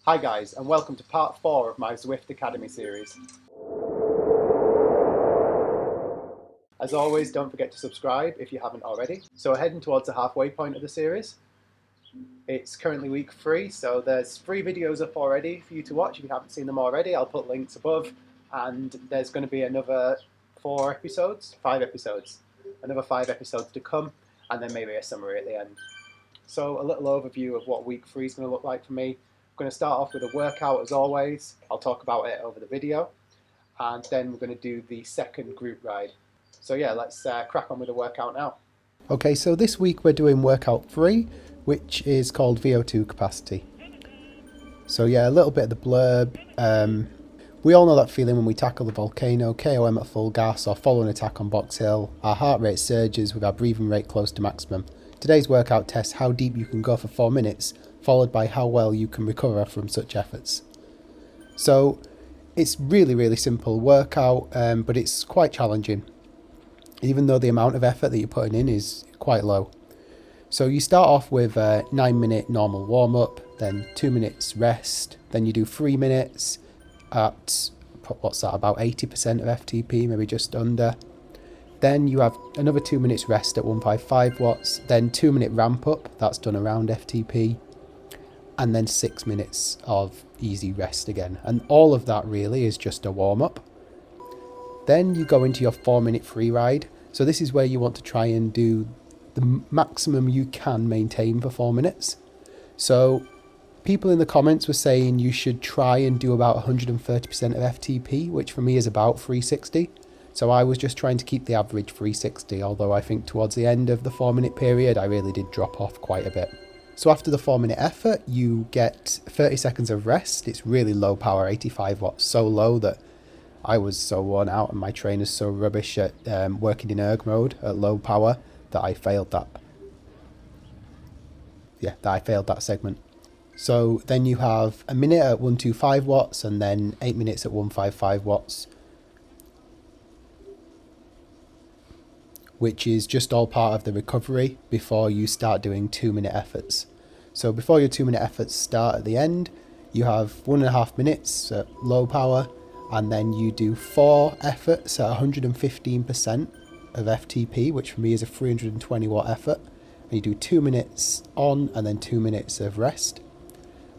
Hi guys, and welcome to part 4 of my Zwift Academy series. As always, don't forget to subscribe if you haven't already. So we're heading towards the halfway point of the series. It's currently week 3, so there's 3 videos up already for you to watch. If you haven't seen them already, I'll put links above. And there's going to be another 5 episodes, another 5 episodes to come, and then maybe a summary at the end. So a little overview of what week 3 is going to look like for me. I'm going to start off with a workout as always. I'll talk about it over the video, and then we're going to do the second group ride. So yeah, let's crack on with the workout now. Okay, so this week we're doing workout 3, which is called VO2 Capacity. So yeah, a little bit of the blurb. We all know that feeling when we tackle the volcano, KOM at full gas, or follow an attack on Box Hill. Our heart rate surges with our breathing rate close to maximum. Today's workout tests how deep you can go for 4 minutes, followed by how well you can recover from such efforts. So it's really simple workout, but it's quite challenging, even though the amount of effort that you're putting in is quite low. So you start off with a 9-minute normal warm-up, then 2 minutes rest, then you do 3 minutes at, what's that, about 80% of FTP, maybe just under. Then you have another 2 minutes rest at 155 watts, then 2 minute ramp up, that's done around FTP, and then 6 minutes of easy rest again. And all of that really is just a warm up. Then you go into your 4 minute free ride. So this is where you want to try and do the maximum you can maintain for 4 minutes. So people in the comments were saying you should try and do about 130% of FTP, which for me is about 360. So I was just trying to keep the average 360, although I think towards the end of the 4 minute period, I really did drop off quite a bit. So after the 4 minute effort, you get 30 seconds of rest. It's really low power, 85 watts, so low that I was so worn out and my trainer's so rubbish at working in erg mode at low power that I failed that. Yeah, that I failed that segment. So then you have a minute at 125 watts and then 8 minutes at 155 watts. Which is just all part of the recovery before you start doing 2 minute efforts. So before your 2 minute efforts start at the end, you have 1.5 minutes at low power, and then you do 4 efforts at 115% of FTP, which for me is a 320 watt effort. And you do 2 minutes on and then 2 minutes of rest.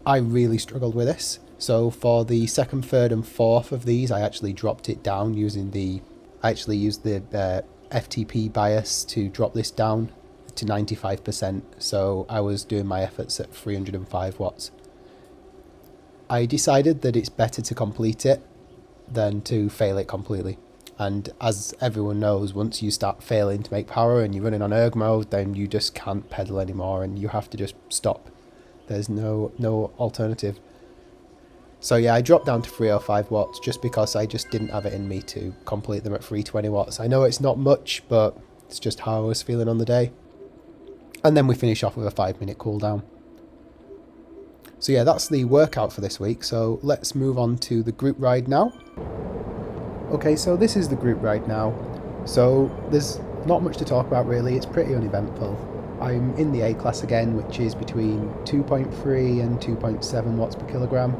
I really struggled with this. So for the second, third and fourth of these, I actually dropped it down using I actually used the FTP bias to drop this down to 95%, so I was doing my efforts at 305 watts. I decided that it's better to complete it than to fail it completely, and as everyone knows, once you start failing to make power and you're running on erg mode, then you just can't pedal anymore and you have to just stop. There's no alternative. So yeah, I dropped down to 305 watts just because I just didn't have it in me to complete them at 320 watts. I know it's not much, but it's just how I was feeling on the day. And then we finish off with a 5 minute cool down. So yeah, that's the workout for this week. So let's move on to the group ride now. Okay, so this is the group ride now. So there's not much to talk about really, it's pretty uneventful. I'm in the A class again, which is between 2.3 and 2.7 watts per kilogram.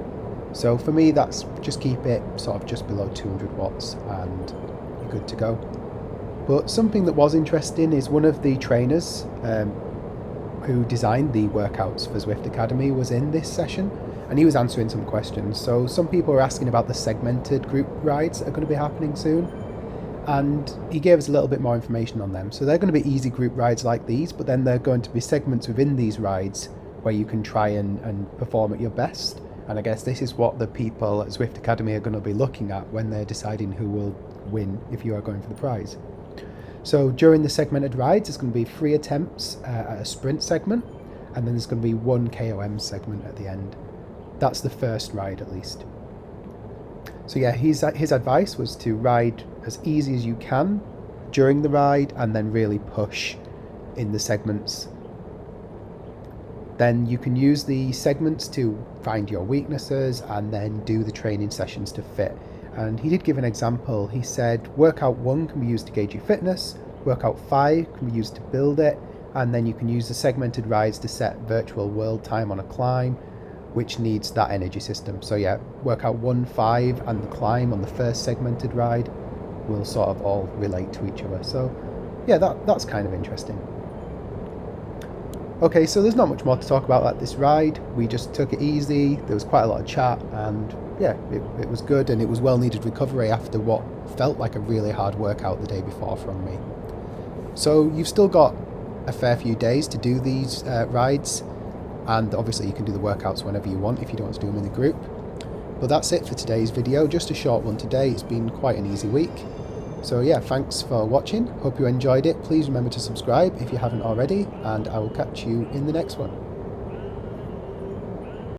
So for me, that's just keep it sort of just below 200 watts and you're good to go. But something that was interesting is one of the trainers who designed the workouts for Zwift Academy was in this session and he was answering some questions. So some people were asking about the segmented group rides that are going to be happening soon. And he gave us a little bit more information on them. So they're going to be easy group rides like these, but then they're going to be segments within these rides where you can try and perform at your best. And I guess this is what the people at Zwift Academy are going to be looking at when they're deciding who will win if you are going for the prize. So during the segmented rides, there's going to be 3 attempts at a sprint segment, and then there's going to be 1 KOM segment at the end. That's the first ride at least. So yeah, his advice was to ride as easy as you can during the ride and then really push in the segments. Then you can use the segments to find your weaknesses and then do the training sessions to fit. And he did give an example. He said workout 1 can be used to gauge your fitness, workout 5 can be used to build it, and then you can use the segmented rides to set virtual world time on a climb. which needs that energy system. So yeah, workout 1, 5 and the climb on the first segmented ride will sort of all relate to each other. So yeah, that's kind of interesting. Okay, so there's not much more to talk about at this ride. We just took it easy, there was quite a lot of chat, and yeah, it was good, and it was well needed recovery after what felt like a really hard workout the day before from me. So you've still got a fair few days to do these rides, and obviously you can do the workouts whenever you want if you don't want to do them in a group. But that's it for today's video, just a short one today. It's been quite an easy week. So yeah, thanks for watching, hope you enjoyed it. Please remember to subscribe if you haven't already, and I will catch you in the next one.